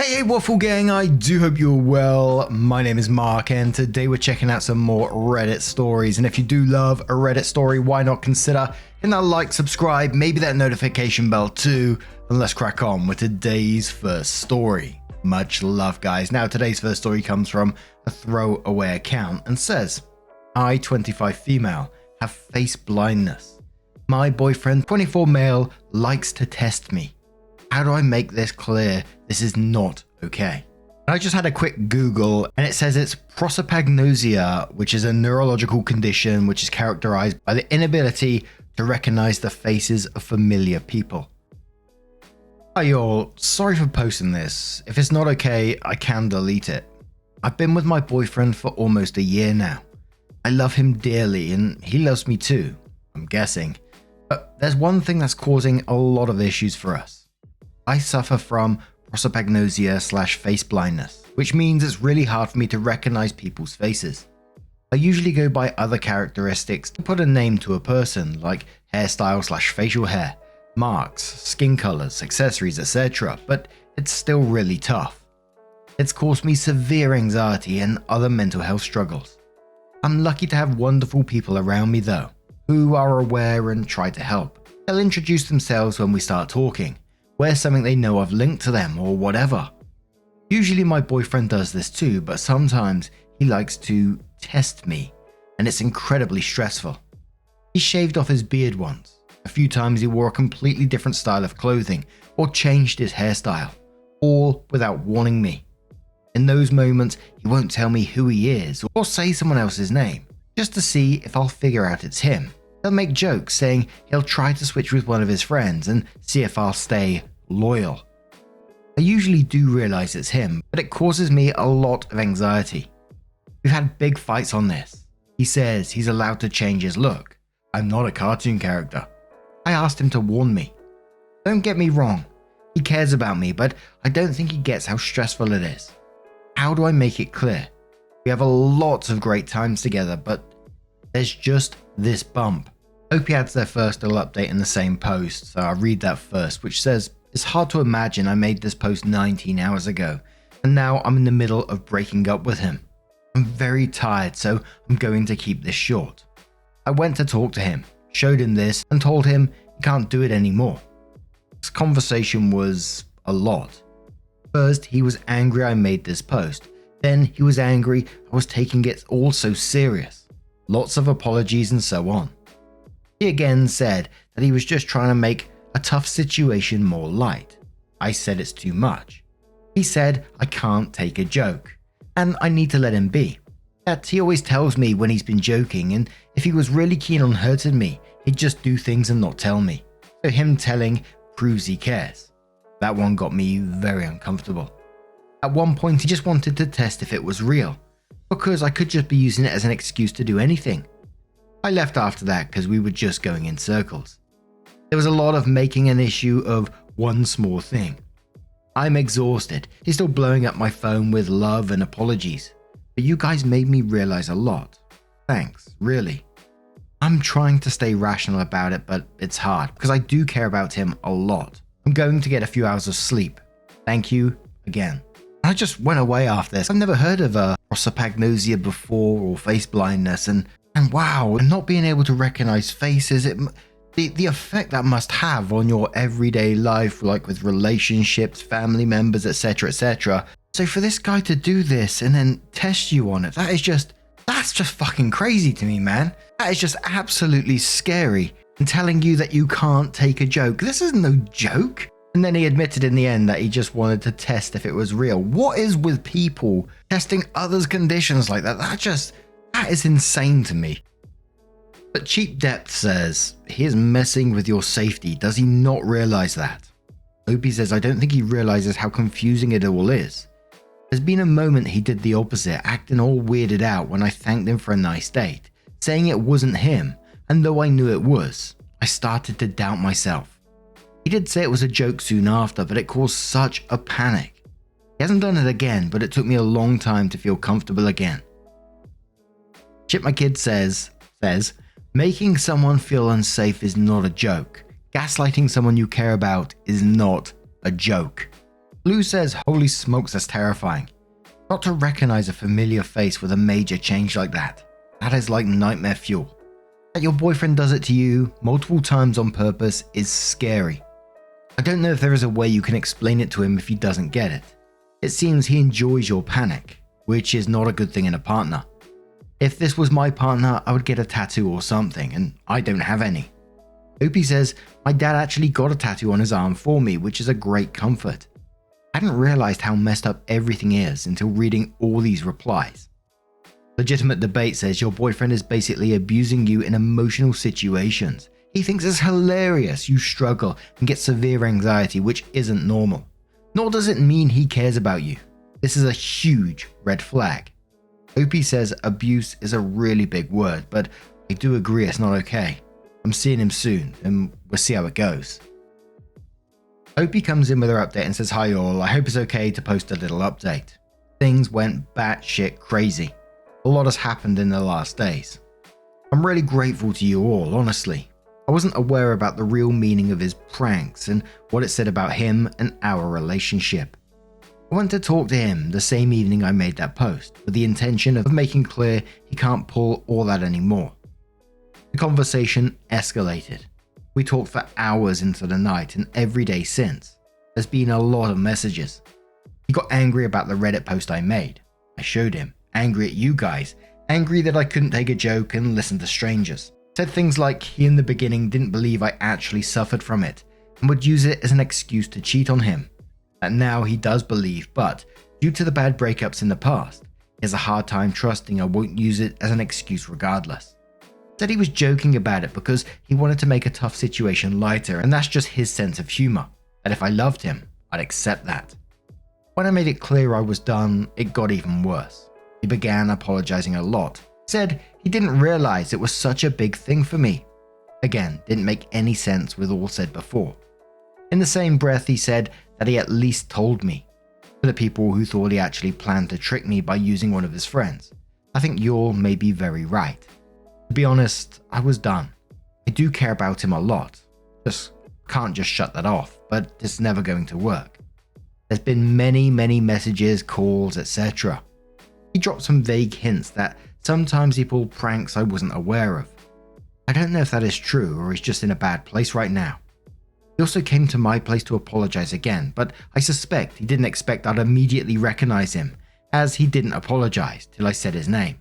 Hey Waffle Gang, I do hope you're well. My name is Mark and today we're checking out some more Reddit stories. And if you do love a Reddit story, why not consider hitting that like, subscribe, maybe that notification bell too. And let's crack on with today's first story. Much love, guys. Now today's first story comes from a throwaway account and says, I, 25 female, have face blindness. My boyfriend, 24 male, likes to test me. How do I make this clear? This is not okay. I just had a quick Google and it says it's prosopagnosia, which is a neurological condition which is characterized by the inability to recognize the faces of familiar people. Hi y'all, sorry for posting this. If it's not okay, I can delete it. I've been with my boyfriend for almost a year now. I love him dearly and he loves me too, I'm guessing. But there's one thing that's causing a lot of issues for us. I suffer from prosopagnosia / face blindness, which means it's really hard for me to recognize people's faces. I usually go by other characteristics to put a name to a person, like hairstyle / facial hair, marks, skin colors, accessories, etc., but it's still really tough. It's caused me severe anxiety and other mental health struggles. I'm lucky to have wonderful people around me though, who are aware and try to help. They'll introduce themselves when we start talking, wear something they know I've linked to them or whatever. Usually my boyfriend does this too, but sometimes he likes to test me and it's incredibly stressful. He shaved off his beard once. A few times he wore a completely different style of clothing or changed his hairstyle, all without warning me. In those moments, he won't tell me who he is or say someone else's name, just to see if I'll figure out it's him. He'll make jokes saying he'll try to switch with one of his friends and see if I'll stay loyal. I usually do realize it's him, but it causes me a lot of anxiety. We've had big fights on this. He says he's allowed to change his look. I'm not a cartoon character. I asked him to warn me. Don't get me wrong, he cares about me, but I don't think he gets how stressful it is. How do I make it clear? We have a lot of great times together, but there's just this bump. OP adds their first little update in the same post, so I'll read that first, which says, it's hard to imagine I made this post 19 hours ago, and now I'm in the middle of breaking up with him. I'm very tired, so I'm going to keep this short. I went to talk to him, showed him this, and told him he can't do it anymore. This conversation was a lot. First, he was angry I made this post. Then he was angry I was taking it all so serious. Lots of apologies and so on. He again said that he was just trying to make a tough situation more light. I said it's too much. He said I can't take a joke, and I need to let him be. Yet he always tells me when he's been joking, and if he was really keen on hurting me, he'd just do things and not tell me. So him telling proves he cares. That one got me very uncomfortable. At one point he just wanted to test if it was real, because I could just be using it as an excuse to do anything. I left after that because we were just going in circles. There was a lot of making an issue of one small thing. I'm exhausted. He's still blowing up my phone with love and apologies. But you guys made me realize a lot. Thanks, really. I'm trying to stay rational about it, but it's hard because I do care about him a lot. I'm going to get a few hours of sleep. Thank you again. I just went away after this. I've never heard of prosopagnosia before or face blindness, and wow, not being able to recognize faces, the effect that must have on your everyday life, like with relationships, family members, etc., etc. So for this guy to do this and then test you on it, that's just fucking crazy to me, man. That is just absolutely scary. And telling you that you can't take a joke. This is no joke. And then he admitted in the end that he just wanted to test if it was real. What is with people testing others' conditions like that? That is insane to me. But Cheap Depth says, he is messing with your safety. Does he not realize that? Opie says, I don't think he realizes how confusing it all is. There's been a moment he did the opposite, acting all weirded out when I thanked him for a nice date, saying it wasn't him, and though I knew it was, I started to doubt myself. He did say it was a joke soon after, but it caused such a panic. He hasn't done it again, but it took me a long time to feel comfortable again. Chip My Kid says, making someone feel unsafe is not a joke. Gaslighting someone you care about is not a joke. Blue says, holy smokes, that's terrifying. Not to recognize a familiar face with a major change like that. That is like nightmare fuel. That your boyfriend does it to you multiple times on purpose is scary. I don't know if there is a way you can explain it to him if he doesn't get it. It seems he enjoys your panic, which is not a good thing in a partner. If this was my partner, I would get a tattoo or something, and I don't have any. Opie says, my dad actually got a tattoo on his arm for me, which is a great comfort. I hadn't realized how messed up everything is until reading all these replies. Legitimate Debate says your boyfriend is basically abusing you in emotional situations. He thinks it's hilarious you struggle and get severe anxiety, which isn't normal. Nor does it mean he cares about you. This is a huge red flag. Opie says abuse is a really big word, but I do agree it's not okay. I'm seeing him soon, and we'll see how it goes. Opie comes in with her update and says, hi all, I hope it's okay to post a little update. Things went batshit crazy. A lot has happened in the last days. I'm really grateful to you all, honestly. I wasn't aware about the real meaning of his pranks and what it said about him and our relationship. I went to talk to him the same evening I made that post, with the intention of making clear he can't pull all that anymore. The conversation escalated. We talked for hours into the night and every day since. There's been a lot of messages. He got angry about the Reddit post I made. I showed him. Angry at you guys. Angry that I couldn't take a joke and listen to strangers. Said things like he in the beginning didn't believe I actually suffered from it and would use it as an excuse to cheat on him. That now he does believe, but due to the bad breakups in the past, he has a hard time trusting I won't use it as an excuse regardless. Said he was joking about it because he wanted to make a tough situation lighter, and that's just his sense of humor. That if I loved him, I'd accept that. When I made it clear I was done, it got even worse. He began apologizing a lot. Said he didn't realize it was such a big thing for me. Again, didn't make any sense with all said before. In the same breath, he said that he at least told me. For the people who thought he actually planned to trick me by using one of his friends, I think y'all may be very right. To be honest, I was done. I do care about him a lot. Can't just shut that off, but it's never going to work. There's been many messages, calls, etc. He dropped some vague hints that sometimes he pulled pranks I wasn't aware of. I don't know if that is true or he's just in a bad place right now. He also came to my place to apologize again, but I suspect he didn't expect I'd immediately recognize him, as he didn't apologize till I said his name.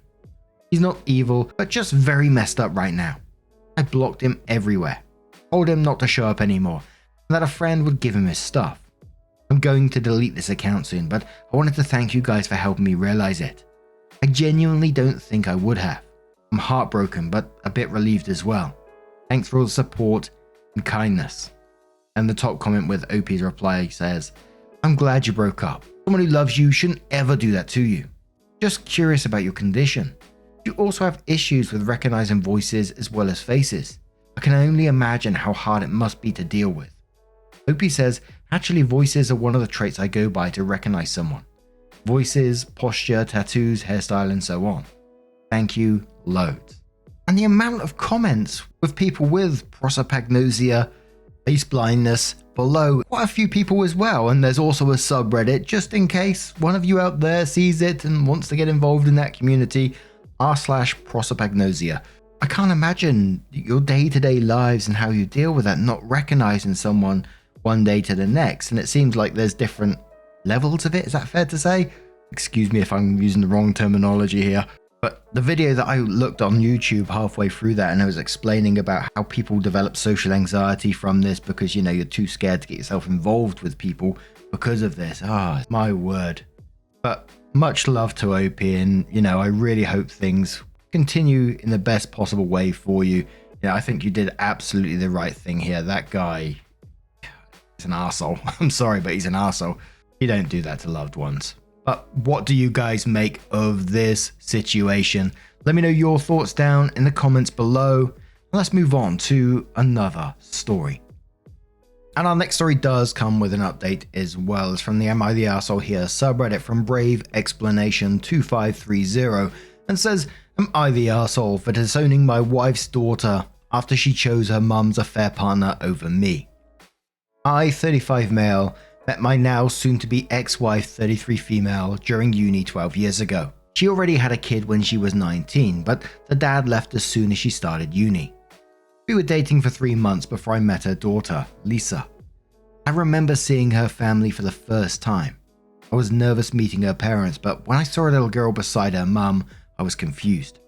He's not evil, but just very messed up right now. I blocked him everywhere, told him not to show up anymore, and that a friend would give him his stuff. I'm going to delete this account soon, but I wanted to thank you guys for helping me realize it. I genuinely don't think I would have. I'm heartbroken, but a bit relieved as well. Thanks for all the support and kindness. And the top comment with Opie's reply says, I'm glad you broke up. Someone who loves you shouldn't ever do that to you. Just curious about your condition. You also have issues with recognizing voices as well as faces. I can only imagine how hard it must be to deal with. Opie says, actually voices are one of the traits I go by to recognize someone. Voices, posture, tattoos, hairstyle, and so on. Thank you, loads. And the amount of comments with people with prosopagnosia, face blindness below, quite a few people as well, and there's also a subreddit just in case one of you out there sees it and wants to get involved in that community, r/prosopagnosia. I can't imagine your day-to-day lives and how you deal with that, not recognizing someone one day to the next, and it seems like there's different levels of it. Is that fair to say? Excuse me if I'm using the wrong terminology here. But the video that I looked on YouTube halfway through that, and I was explaining about how people develop social anxiety from this because, you know, you're too scared to get yourself involved with people because of this. My word. But much love to Opie, and, you know, I really hope things continue in the best possible way for you. I think you did absolutely the right thing here. That guy is an arsehole. I'm sorry, but he's an arsehole. You don't do that to loved ones. But what do you guys make of this situation? Let me know your thoughts down in the comments below. Let's move on to another story. And our next story does come with an update as well. It's from the Am I the Arsehole Here subreddit from Brave Explanation 2530 and says, am I the arsehole for disowning my wife's daughter after she chose her mum's affair partner over me? I, 35 male, Met my now soon-to-be ex-wife, 33 female, during uni 12 years ago. She already had a kid when she was 19, but the dad left as soon as she started uni. We were dating for 3 months before I met her daughter, Lisa. I remember seeing her family for the first time. I was nervous meeting her parents, but when I saw a little girl beside her mum, I was confused.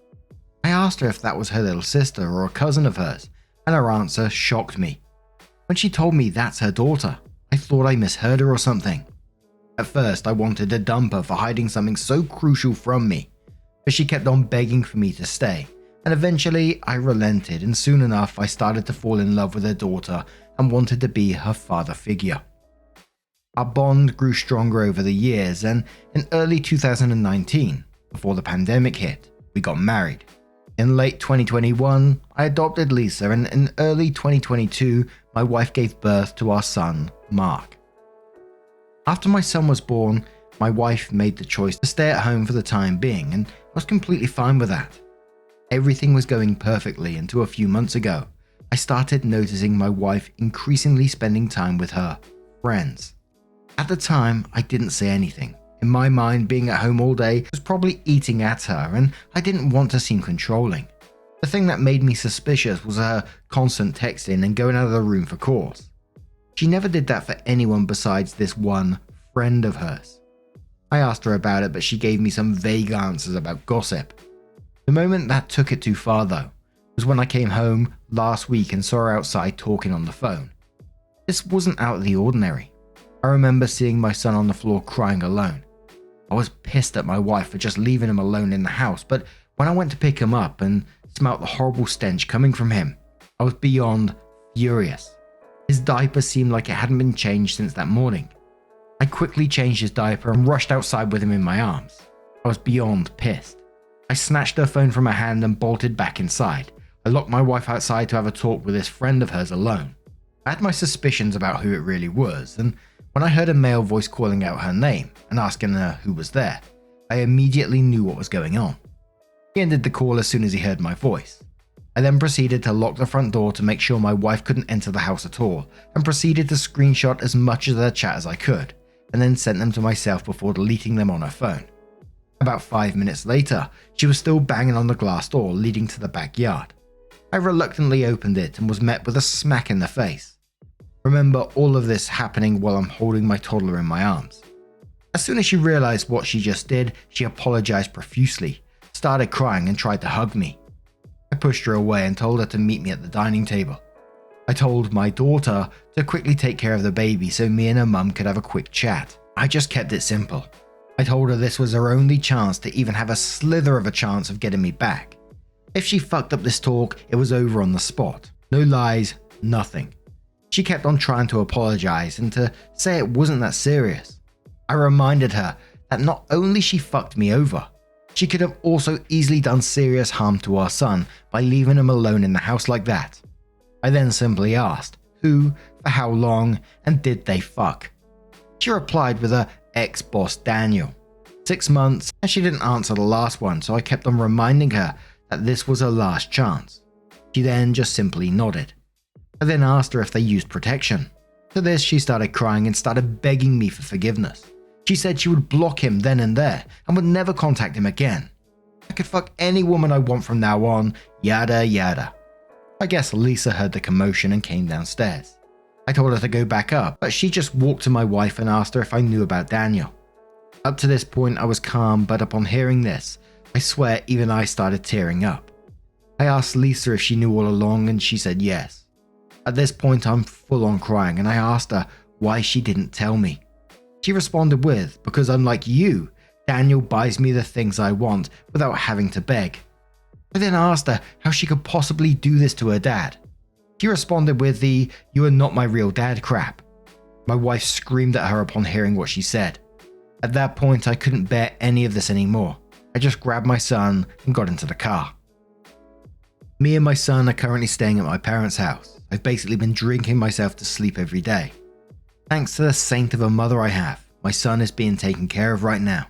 I asked her if that was her little sister or a cousin of hers, and her answer shocked me. When she told me that's her daughter, I thought I misheard her or something. At first, I wanted to dump her for hiding something so crucial from me, but she kept on begging for me to stay, and eventually I relented, and soon enough I started to fall in love with her daughter and wanted to be her father figure. Our bond grew stronger over the years, and in early 2019, before the pandemic hit, we got married. In late 2021, I adopted Lisa, and in early 2022, my wife gave birth to our son, Mark. After my son was born, my wife made the choice to stay at home for the time being, and I was completely fine with that. Everything was going perfectly until a few months ago. I started noticing my wife increasingly spending time with her friends. At the time, I didn't say anything. In my mind, being at home all day was probably eating at her, and I didn't want to seem controlling. The thing that made me suspicious was her constant texting and going out of the room for calls. She never did that for anyone besides this one friend of hers. I asked her about it, but she gave me some vague answers about gossip. The moment that took it too far, though, was when I came home last week and saw her outside talking on the phone. This wasn't out of the ordinary. I remember seeing my son on the floor crying alone. I was pissed at my wife for just leaving him alone in the house, but when I went to pick him up and smelt the horrible stench coming from him, I was beyond furious. His diaper seemed like it hadn't been changed since that morning. I quickly changed his diaper and rushed outside with him in my arms. I was beyond pissed. I snatched her phone from her hand and bolted back inside. I locked my wife outside to have a talk with this friend of hers alone. I had my suspicions about who it really was, and when I heard a male voice calling out her name and asking her who was there, I immediately knew what was going on. He ended the call as soon as he heard my voice. I then proceeded to lock the front door to make sure my wife couldn't enter the house at all, and proceeded to screenshot as much of their chat as I could, and then sent them to myself before deleting them on her phone. About 5 minutes later, she was still banging on the glass door leading to the backyard. I reluctantly opened it and was met with a smack in the face. Remember all of this happening while I'm holding my toddler in my arms. As soon as she realized what she just did, she apologized profusely, started crying and tried to hug me. I pushed her away and told her to meet me at the dining table. I told my daughter to quickly take care of the baby so me and her mum could have a quick chat. I just kept it simple. I told her this was her only chance to even have a slither of a chance of getting me back. If she fucked up this talk, it was over on the spot. No lies, nothing. She kept on trying to apologize and to say it wasn't that serious. I reminded her that not only she fucked me over, she could have also easily done serious harm to our son by leaving him alone in the house like that. I then simply asked who, for how long, and did they fuck. She replied with her ex-boss Daniel. 6 months, and she didn't answer the last one, so I kept on reminding her that this was her last chance. She then just simply nodded. I then asked her if they used protection. To this, she started crying and started begging me for forgiveness. She said she would block him then and there and would never contact him again. I could fuck any woman I want from now on, yada yada. I guess Lisa heard the commotion and came downstairs. I told her to go back up, but she just walked to my wife and asked her if I knew about Daniel. Up to this point I was calm, but upon hearing this, I swear even I started tearing up. I asked Lisa if she knew all along and she said yes. At this point I'm full on crying and I asked her why she didn't tell me. She responded with, because unlike you, Daniel buys me the things I want without having to beg. I then asked her how she could possibly do this to her dad. She responded with the "you are not my real dad" crap. My wife screamed at her upon hearing what she said. At that point I couldn't bear any of this anymore. I just grabbed my son and got into the car. Me and my son are currently staying at my parents' house. I've basically been drinking myself to sleep every day. Thanks to the saint of a mother I have, my son is being taken care of right now.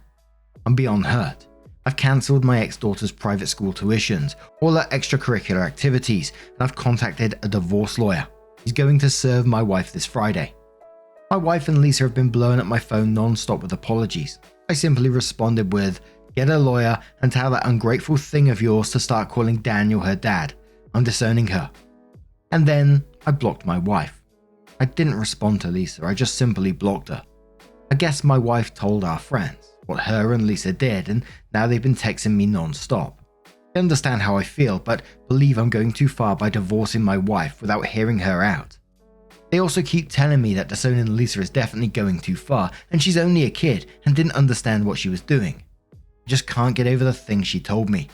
I'm beyond hurt. I've cancelled my ex-daughter's private school tuitions, all her extracurricular activities, and I've contacted a divorce lawyer. He's going to serve my wife this Friday. My wife and Lisa have been blowing up my phone non-stop with apologies. I simply responded with, "Get a lawyer and tell that ungrateful thing of yours to start calling Daniel her dad. I'm disowning her." And then I blocked my wife. I didn't respond to Lisa, I just simply blocked her. I guess my wife told our friends what her and Lisa did, and now they've been texting me non-stop. They understand how I feel, but believe I'm going too far by divorcing my wife without hearing her out. They also keep telling me that disowning Lisa is definitely going too far, and she's only a kid and didn't understand what she was doing. I just can't get over the things she told me.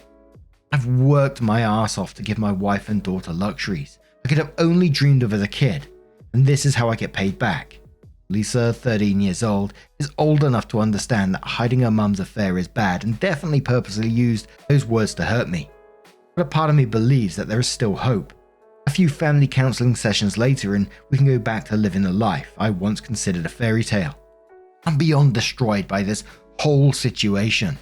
I've worked my ass off to give my wife and daughter luxuries I could have only dreamed of as a kid, and this is how I get paid back. Lisa, 13 years old, is old enough to understand that hiding her mum's affair is bad and definitely purposely used those words to hurt me. But a part of me believes that there is still hope. A few family counseling sessions later and we can go back to living the life I once considered a fairy tale. I'm beyond destroyed by this whole situation.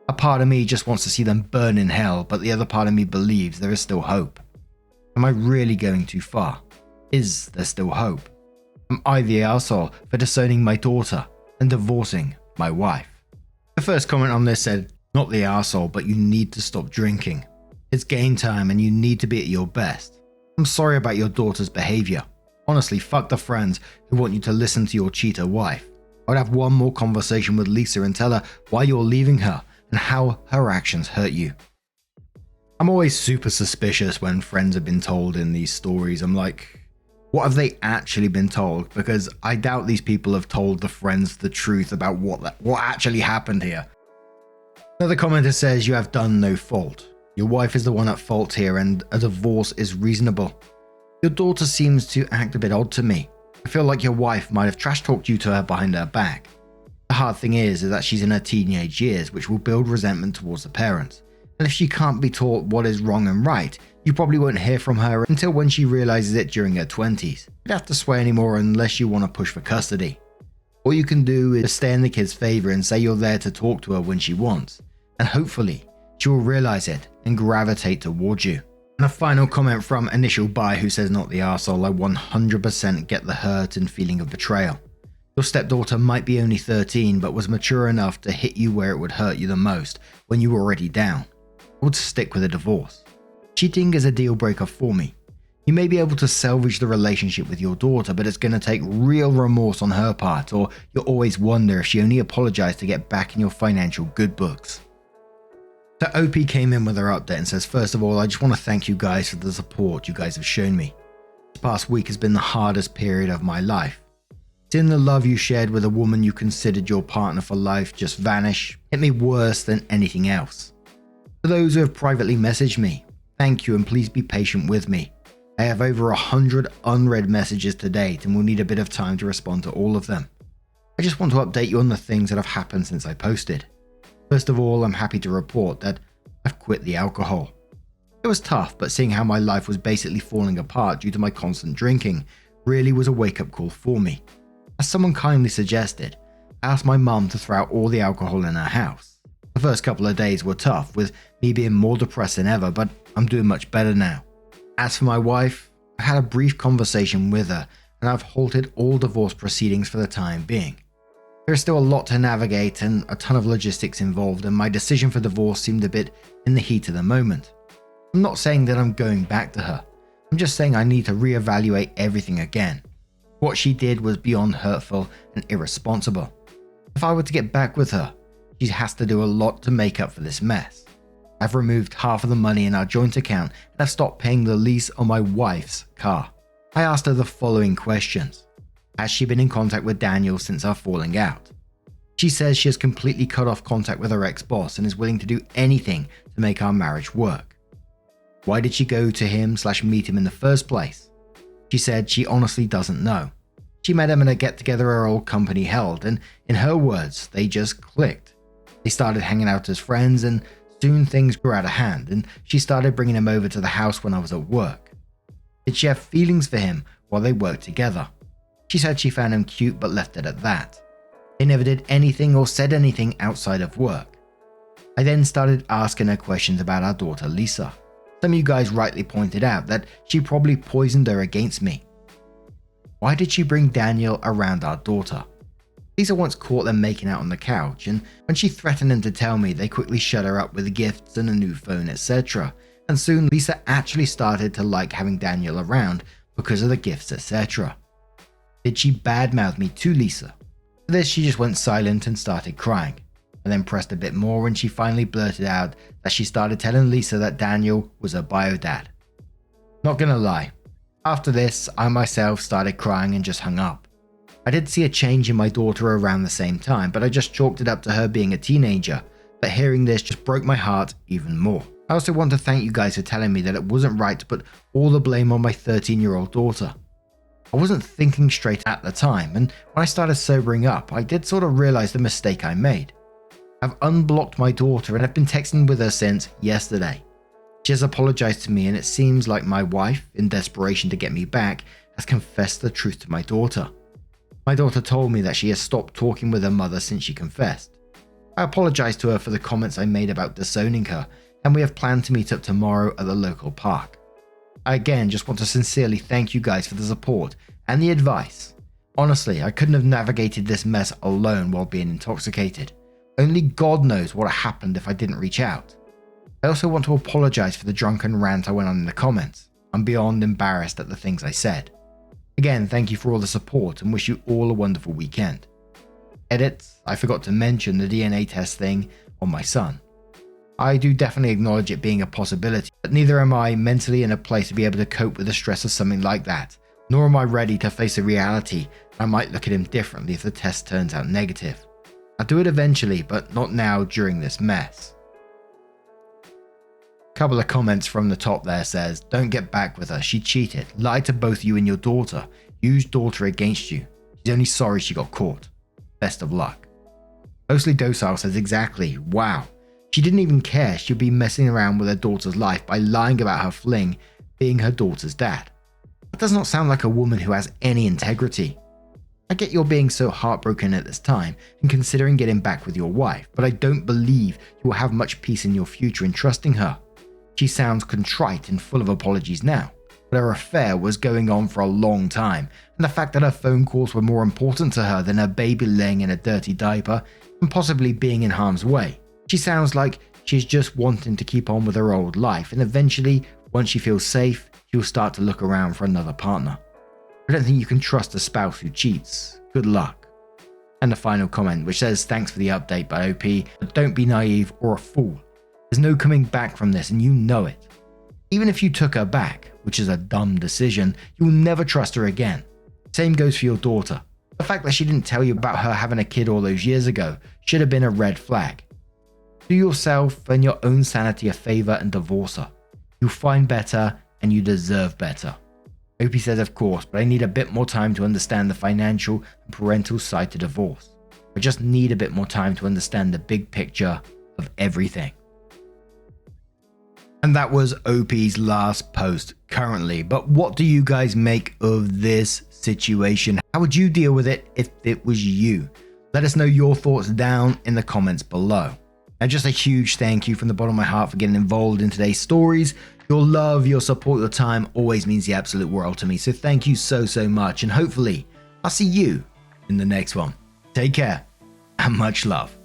A part of me just wants to see them burn in hell, but the other part of me believes there is still hope. Am I really going too far? Is there still hope? Am I the arsehole for disowning my daughter and divorcing my wife? The first comment on this said, "Not the arsehole, but you need to stop drinking. It's game time and you need to be at your best. I'm sorry about your daughter's behavior. Honestly, fuck the friends who want you to listen to your cheater wife. I would have one more conversation with Lisa and tell her why you're leaving her and how her actions hurt you." I'm always super suspicious when friends have been told in these stories. I'm like, what have they actually been told? Because I doubt these people have told the friends the truth about what actually happened here. Another commenter says, "You have done no fault. Your wife is the one at fault here and a divorce is reasonable. Your daughter seems to act a bit odd to me. I feel like your wife might have trash talked you to her behind her back. The hard thing is that she's in her teenage years, which will build resentment towards the parents. And if she can't be taught what is wrong and right, you probably won't hear from her until when she realizes it during her 20s. You don't have to sway anymore unless you want to push for custody. All you can do is stay in the kid's favor and say you're there to talk to her when she wants, and hopefully she will realize it and gravitate towards you." And a final comment from Initial Buy, who says, "Not the arsehole, I 100% get the hurt and feeling of betrayal. Your stepdaughter might be only 13 but was mature enough to hit you where it would hurt you the most when you were already down. I would stick with a divorce. Cheating is a deal breaker for me. You may be able to salvage the relationship with your daughter, but it's going to take real remorse on her part, or you'll always wonder if she only apologized to get back in your financial good books." So OP came in with her update and says, "First of all, I just want to thank you guys for the support you guys have shown me. This past week has been the hardest period of my life. Seeing the love you shared with a woman you considered your partner for life just vanish hit me worse than anything else. For those who have privately messaged me, thank you and please be patient with me. I have over 100 unread messages to date and will need a bit of time to respond to all of them. I just want to update you on the things that have happened since I posted. First of all, I'm happy to report that I've quit the alcohol. It was tough, but seeing how my life was basically falling apart due to my constant drinking really was a wake-up call for me. As someone kindly suggested, I asked my mum to throw out all the alcohol in her house. The first couple of days were tough, with me being more depressed than ever, but I'm doing much better now. As for my wife, I had a brief conversation with her, and I've halted all divorce proceedings for the time being. There is still a lot to navigate and a ton of logistics involved, and my decision for divorce seemed a bit in the heat of the moment. I'm not saying that I'm going back to her. I'm just saying I need to reevaluate everything again. What she did was beyond hurtful and irresponsible. If I were to get back with her, she has to do a lot to make up for this mess. I've removed half of the money in our joint account and I've stopped paying the lease on my wife's car. I asked her the following questions. Has she been in contact with Daniel since our falling out? She says she has completely cut off contact with her ex-boss and is willing to do anything to make our marriage work. Why did she go to him/meet him in the first place? She said she honestly doesn't know. She met him at a get-together her old company held, and in her words, they just clicked. They started hanging out as friends, and soon things grew out of hand, and she started bringing him over to the house when I was at work. Did she have feelings for him while they worked together? She said she found him cute but left it at that. They never did anything or said anything outside of work. I then started asking her questions about our daughter Lisa. Some of you guys rightly pointed out that she probably poisoned her against me. Why did she bring Daniel around our daughter? Lisa once caught them making out on the couch, and when she threatened them to tell me, they quickly shut her up with gifts and a new phone, etc. And soon Lisa actually started to like having Daniel around because of the gifts, etc. Did she badmouth me to Lisa? For this, she just went silent and started crying. I then pressed a bit more when she finally blurted out that she started telling Lisa that Daniel was her bio dad. Not gonna lie, after this, I myself started crying and just hung up. I did see a change in my daughter around the same time, but I just chalked it up to her being a teenager, but hearing this just broke my heart even more. I also want to thank you guys for telling me that it wasn't right to put all the blame on my 13-year-old daughter. I wasn't thinking straight at the time, and when I started sobering up, I did sort of realize the mistake I made. I've unblocked my daughter and have been texting with her since yesterday. She has apologized to me, and it seems like my wife, in desperation to get me back, has confessed the truth to my daughter. My daughter told me that she has stopped talking with her mother since she confessed. I apologized to her for the comments I made about disowning her, and we have planned to meet up tomorrow at the local park. I again just want to sincerely thank you guys for the support and the advice. Honestly, I couldn't have navigated this mess alone while being intoxicated. Only God knows what happened if I didn't reach out. I also want to apologize for the drunken rant I went on in the comments. I'm beyond embarrassed at the things I said. Again, thank you for all the support and wish you all a wonderful weekend. Edits, I forgot to mention the DNA test thing on my son. I do definitely acknowledge it being a possibility, but neither am I mentally in a place to be able to cope with the stress of something like that, nor am I ready to face the reality that I might look at him differently if the test turns out negative. I'll do it eventually, but not now during this mess. Couple of comments from the top there says, don't get back with her, she cheated, lied to both you and your daughter, used daughter against you. She's only sorry she got caught. Best of luck. Mostly Docile says exactly, wow. She didn't even care she'd be messing around with her daughter's life by lying about her fling being her daughter's dad. That does not sound like a woman who has any integrity. I get you're being so heartbroken at this time and considering getting back with your wife, but I don't believe you will have much peace in your future in trusting her. She sounds contrite and full of apologies now, but her affair was going on for a long time, and the fact that her phone calls were more important to her than her baby laying in a dirty diaper and possibly being in harm's way. She sounds like she's just wanting to keep on with her old life, and eventually, once she feels safe, she'll start to look around for another partner. I don't think you can trust a spouse who cheats. Good luck. And the final comment, which says, thanks for the update by OP, but don't be naive or a fool. There's no coming back from this and you know it. Even if you took her back, which is a dumb decision, you'll never trust her again. Same goes for your daughter. The fact that she didn't tell you about her having a kid all those years ago should have been a red flag. Do yourself and your own sanity a favor and divorce her. You'll find better and you deserve better. OP says of course, but I need a bit more time to understand the financial and parental side to divorce. I just need a bit more time to understand the big picture of everything. And that was OP's last post currently, but what do you guys make of this situation? How would you deal with it if it was you? Let us know your thoughts down in the comments below. And just a huge thank you from the bottom of my heart for getting involved in today's stories. Your love, your support, your time always means the absolute world to me. So thank you so much. And hopefully I'll see you in the next one. Take care and much love.